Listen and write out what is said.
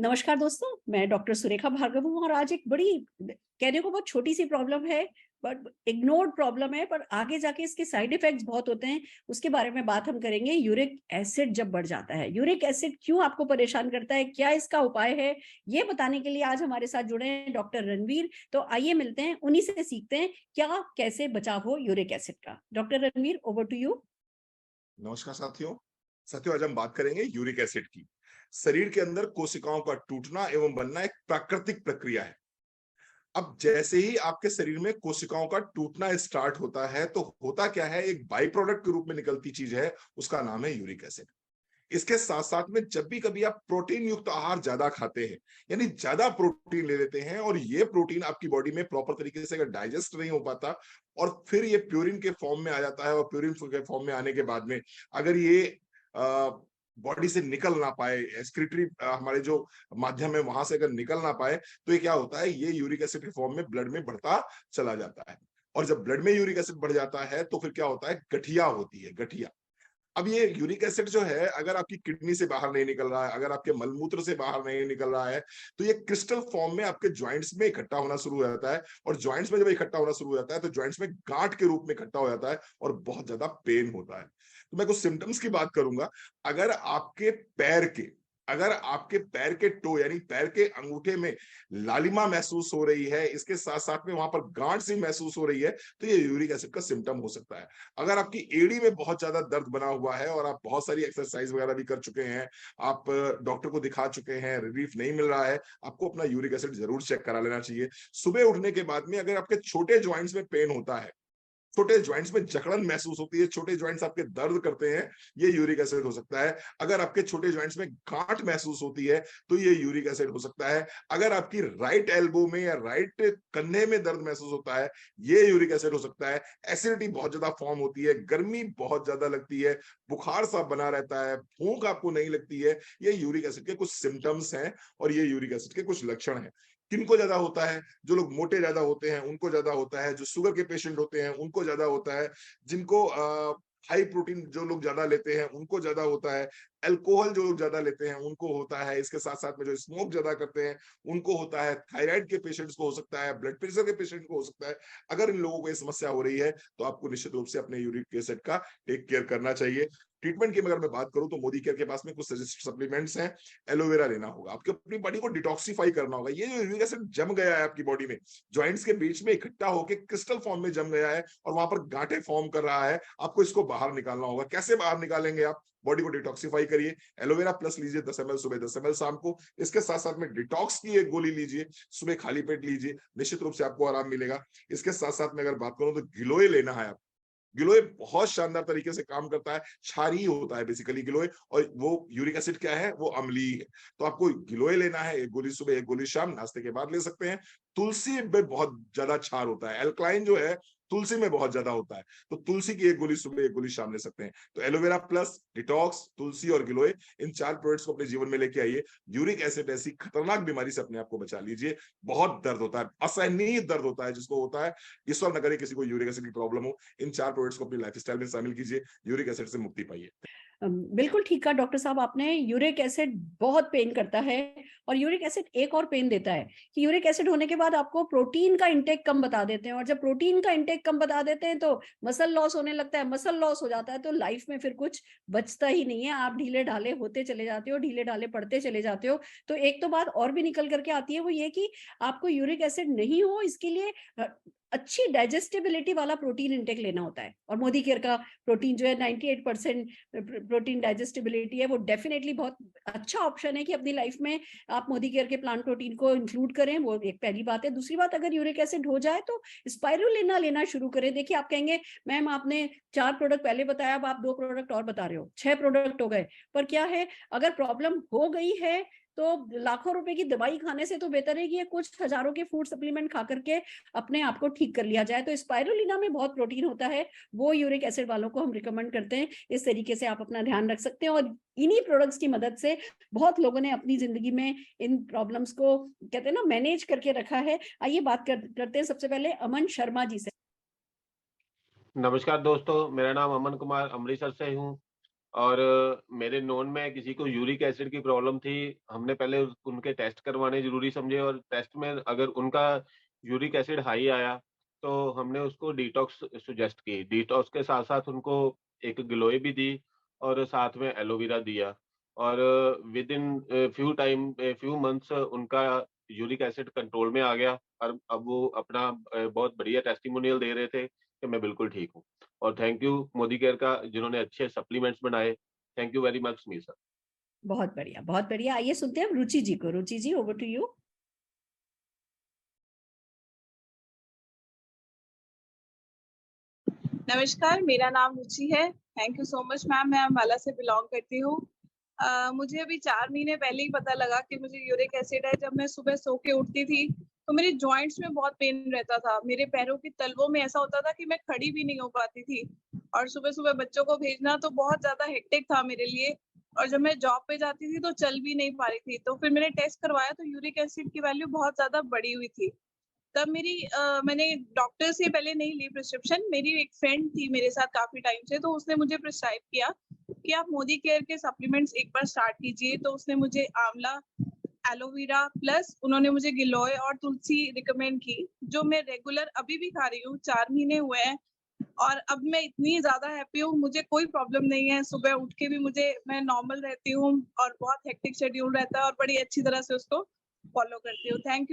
नमस्कार दोस्तों, मैं डॉक्टर सुरेखा भार्गव हूँ और आज एक बड़ी कहने को बहुत छोटी-सी प्रॉब्लम है, बट इग्नोर्ड प्रॉब्लम है, पर आगे जाके इसके साइड इफेक्ट्स बहुत होते हैं, उसके बारे में बात हम करेंगे। यूरिक एसिड जब बढ़ जाता है, यूरिक एसिड क्यों आपको परेशान करता है, क्या इसका उपाय है? ये बताने के लिए आज हमारे साथ जुड़े हैं डॉक्टर रणवीर। तो आइए मिलते हैं, उन्हीं से सीखते हैं क्या कैसे बचाव हो यूरिक एसिड का। Doctor Ranveer, over to you. नमस्कार साथियों, आज हम बात करेंगे यूरिक एसिड की। शरीर के अंदर कोशिकाओं का टूटना एवं बनना एक प्राकृतिक प्रक्रिया है। अब जैसे ही आपके शरीर में कोशिकाओं का टूटना स्टार्ट होता है तो होता क्या है, एक बाई प्रोडक्ट के रूप में निकलती चीज है, उसका नाम है यूरिक एसिड। इसके साथ साथ में जब भी कभी आप प्रोटीन युक्त आहार ज्यादा खाते हैं, यानी ज्यादा प्रोटीन ले लेते हैं और ये प्रोटीन आपकी बॉडी में प्रॉपर तरीके से अगर डाइजेस्ट नहीं हो पाता और फिर ये प्यूरिन के फॉर्म में आ जाता है और प्यूरिन के फॉर्म में आने के बाद में अगर ये बॉडी से निकल ना पाए, एक्सक्रीटरी हमारे जो माध्यम है वहां से अगर निकल ना पाए, तो ये क्या होता है, ये यूरिक एसिड के फॉर्म में ब्लड में बढ़ता चला जाता है। और जब ब्लड में यूरिक एसिड बढ़ जाता है तो फिर क्या होता है, गठिया होती है, गठिया। अब ये यूरिक एसिड जो है, अगर आपकी किडनी से बाहर नहीं निकल रहा है, अगर आपके मलमूत्र से बाहर नहीं निकल रहा है, तो ये क्रिस्टल फॉर्म में आपके जॉइंट्स में इकट्ठा होना शुरू हो जाता है। और जॉइंट्स में जब इकट्ठा होना शुरू हो जाता है तो जॉइंट्स में गांठ के रूप में इकट्ठा हो जाता है और बहुत ज्यादा पेन होता है। तो मैं कुछ सिम्टम्स की बात करूंगा। अगर आपके पैर के अगर आपके पैर के टो यानी पैर के अंगूठे में लालिमा महसूस हो रही है, इसके साथ साथ में वहां पर गांठ सी महसूस हो रही है, तो ये यूरिक एसिड का सिम्टम हो सकता है। अगर आपकी एड़ी में बहुत ज्यादा दर्द बना हुआ है और आप बहुत सारी एक्सरसाइज वगैरह भी कर चुके हैं, आप डॉक्टर को दिखा चुके हैं, रिलीफ नहीं मिल रहा है, आपको अपना यूरिक एसिड जरूर चेक करा लेना चाहिए। सुबह उठने के बाद में अगर आपके छोटे ज्वाइंट्स में पेन होता है, छोटे ज्वाइंट्स में जकड़न महसूस होती है, छोटे ज्वाइंट्स आपके दर्द करते हैं, ये यूरिक एसिड हो सकता है। अगर आपके छोटे ज्वाइंट्स में गांठ महसूस होती है तो ये यूरिक एसिड हो सकता है। अगर आपकी राइट एल्बो में या राइट कंधे में दर्द महसूस होता है, ये यूरिक एसिड हो सकता है। एसिडिटी बहुत ज्यादा फॉर्म होती है, गर्मी बहुत ज्यादा लगती है, बुखार सा बना रहता है, भूख आपको नहीं लगती है, ये यूरिक एसिड के कुछ सिम्टम्स हैं और ये यूरिक एसिड के कुछ लक्षण हैं। किनको ज्यादा होता है, जो लोग मोटे ज्यादा होते हैं उनको ज्यादा होता है, जो शुगर के पेशेंट होते हैं उनको ज्यादा होता है, जिनको हाई प्रोटीन जो लोग ज्यादा लेते हैं उनको ज्यादा होता है, अल्कोहल जो लोग ज्यादा लेते हैं उनको होता है, इसके साथ साथ में जो स्मोक ज्यादा करते हैं उनको होता है, थायराइड के पेशेंट्स को हो सकता है, ब्लड प्रेशर के पेशेंट को हो सकता है। अगर इन लोगों को ये समस्या हो रही है तो आपको निश्चित रूप से अपने यूरिक एसिड का टेक केयर करना चाहिए। ट्रीटमेंट की अगर मैं बात करूं तो मोदी केयर के पास में कुछ सजेस्टेड सप्लीमेंट्स हैं। एलोवेरा लेना होगा, आपकी अपनी बॉडी को डिटॉक्सिफाई करना होगा। ये जो यूरिक एसिड जम गया है आपकी बॉडी में, जॉइंट्स के बीच में इकट्ठा होकर क्रिस्टल फॉर्म में जम गया है और वहां पर गांठें फॉर्म कर रहा है, आपको इसको बाहर निकालना होगा। कैसे बाहर निकालेंगे आप? बॉडी को डिटॉक्सिफाई करिए, एलोवेरा प्लस लीजिए 10 ml सुबह, 10 ml शाम को। इसके साथ साथ में डिटॉक्स की एक गोली लीजिए, सुबह खाली पेट लीजिए, निश्चित रूप से आपको आराम मिलेगा। इसके साथ साथ में अगर बात करूं तो गिलोय लेना है। गिलोय बहुत शानदार तरीके से काम करता है, क्षारीय होता है बेसिकली गिलोय, और वो यूरिक एसिड क्या है, वो अम्लीय है। तो आपको गिलोय लेना है, एक गोली सुबह एक गोली शाम, नाश्ते के बाद ले सकते हैं। तुलसी में बहुत ज्यादा क्षार होता है, एल्कलाइन जो है तुलसी में बहुत ज्यादा होता है, तो तुलसी की एक गोली सुबह एक गोली शाम ले सकते हैं। तो एलोवेरा प्लस, डिटॉक्स, तुलसी और गिलोय, इन 4 प्रोडक्ट्स को अपने जीवन में लेके आइए। यूरिक एसिड ऐसी खतरनाक बीमारी से अपने आप को बचा लीजिए। बहुत दर्द होता है, असहनीय दर्द होता है जिसको होता है। ईश्वर न करे किसी को यूरिक एसिड की प्रॉब्लम हो। इन 4 प्रोडक्ट्स को अपनी लाइफस्टाइल में शामिल कीजिए, यूरिक एसिड से मुक्ति पाइए। बिल्कुल ठीक कहा डॉक्टर साहब आपने। यूरिक एसिड बहुत पेन करता है और यूरिक एसिड एक और पेन देता है कि यूरिक एसिड होने के बाद आपको प्रोटीन का इंटेक कम बता देते हैं, और जब प्रोटीन का इंटेक कम बता देते हैं तो मसल लॉस होने लगता है। मसल लॉस हो जाता है तो लाइफ में फिर कुछ बचता ही नहीं है, आप ढीले ढाले होते चले जाते हो, ढीले ढाले पड़ते चले जाते हो। तो एक तो बात और भी निकल करके आती है, वो ये कि आपको यूरिक एसिड नहीं हो इसके लिए अच्छी डाइजेस्टिबिलिटी वाला प्रोटीन इंटेक लेना होता है। और मोदी केयर का प्रोटीन जो है 98% प्रोटीन डाइजेस्टिबिलिटी है, वो डेफिनेटली बहुत अच्छा ऑप्शन है कि अपनी लाइफ में आप मोदी केयर के प्लांट प्रोटीन को इंक्लूड करें। वो एक पहली बात है। दूसरी बात, अगर यूरिक एसिड हो जाए तो स्पाइरुलिना लेना शुरू करें। देखिए, आप कहेंगे मैम आपने 4 प्रोडक्ट पहले बताया, अब आप 2 प्रोडक्ट और बता रहे हो, 6 प्रोडक्ट हो गए। पर क्या है, अगर प्रॉब्लम हो गई है तो लाखों रुपए की दवाई खाने से तो बेहतर है कि ये कुछ हजारों के फूड सप्लीमेंट खा करके अपने आप को ठीक कर लिया जाए। तो स्पाइरुलिना में बहुत प्रोटीन होता है, वो यूरिक एसिड वालों को हम रिकमेंड करते हैं। इस तरीके से आप अपना ध्यान रख सकते हैं और इन्हीं प्रोडक्ट्स की मदद से बहुत लोगों ने अपनी जिंदगी में इन प्रॉब्लम्स को कहते हैं ना मैनेज करके रखा है। आइए बात करते हैं सबसे पहले अमन शर्मा जी से। नमस्कार दोस्तों, मेरा नाम अमन कुमार अमृतसर से हूँ। और मेरे नोन में किसी को यूरिक एसिड की प्रॉब्लम थी। हमने पहले उनके टेस्ट करवाने ज़रूरी समझे और टेस्ट में अगर उनका यूरिक एसिड हाई आया, तो हमने उसको डिटॉक्स सजेस्ट की। डिटॉक्स के साथ-साथ उनको एक गिलोय भी दी और साथ में एलोवेरा दिया और विद इन फ्यू मंथ्स उनका यूरिक एसिड कंट्रोल में आ गया और अब वो अपना बहुत बढ़िया टेस्टिमोनियल दे रहे थे कि मैं बिल्कुल ठीक हूँ। और थैंक यू मोदी केयर का जिन्होंने अच्छे सप्लीमेंट्स बनाए। Thank you very much me sir. बहुत बढ़िया, बहुत बढ़िया। आइए सुनते हैं रुचि जी को। रुचि जी, ओवर टू यू। नमस्कार, मेरा नाम रुचि है। Thank you so much ma'am, मैं अम्बाला से बिलॉन्ग करती हूँ। मुझे अभी 4 महीने पहले ही पता लगा कि मुझे यूरिक एसिड है। जब मैं सुबह सो के उठती थी, तो मेरे जॉइंट्स में बहुत पेन रहता था। मेरे पैरों की तलवों में ऐसा होता था कि मैं खड़ी भी नहीं हो पाती थी और सुबह-सुबह बच्चों को भेजना तो बहुत ज़्यादा हेक्टिक था मेरे लिए और जब मैं जॉब पे जाती थी, तो चल भी नहीं पा रही थी। तो फिर मैंने टेस्ट करवाया तो यूरिक एसिड की वैल्यू बहुत ज़्यादा बढ़ी हुई थी। तब मैंने डॉक्टर से पहले नहीं ली प्रिस्क्रिप्शन। मेरी एक फ्रेंड थी मेरे साथ काफ़ी टाइम से, तो उसने मुझे प्रिस्क्राइब किया कि आप मोदी केयर के सप्लीमेंट्स एक बार स्टार्ट कीजिए। तो उसने मुझे आंवला, एलोवेरा प्लस उन्होंने मुझे गिलोय और तुलसी रिकमेंड की, जो मैं रेगुलर अभी भी खा रही हूँ। 4 महीने हुए हैं और अब मैं इतनी ज़्यादा हैप्पी हूँ, मुझे कोई प्रॉब्लम नहीं है। सुबह उठ के भी मैं नॉर्मल रहती हूँ और बहुत हेक्टिक शेड्यूल रहता है और बड़ी अच्छी तरह से उसको फॉलो करती हूँ। Thank you.